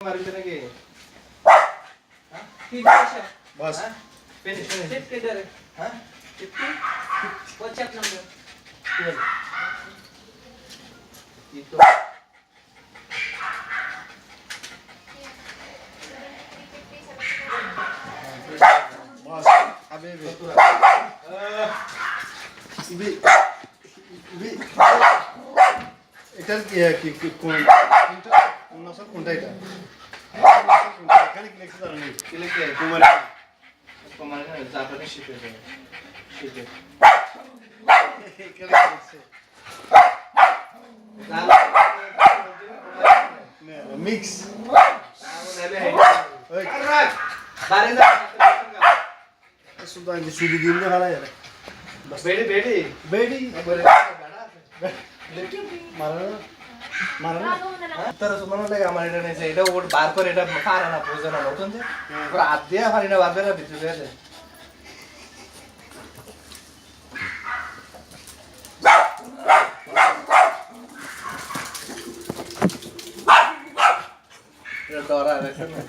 मारिले नाকি হ্যাঁ কি বস হ্যাঁ ফিনিশ চিপ किधर है हां चिप WhatsApp नंबर ये तो बस अबे इबी इबी এটা কি কোন নসল কোনটা এটা এখানে কি লিখতে জানেন কি লিখতে কুমার কুমার না জাপানি শিখে যায় শিখে এখানে লিখছে মিক্স ওই বারে না सुधा सुधी दिन में खाला यार बस बेड़ी बेड़ी बेड़ी मारना तर सुमन लगे আমার এটা নেই এটা ওর বার করে এটা পারে না বুঝে না নতুন যে পুরো হাত দিয়ে পারি না বার করে ভিতরে আছে এটা ডরা আছে না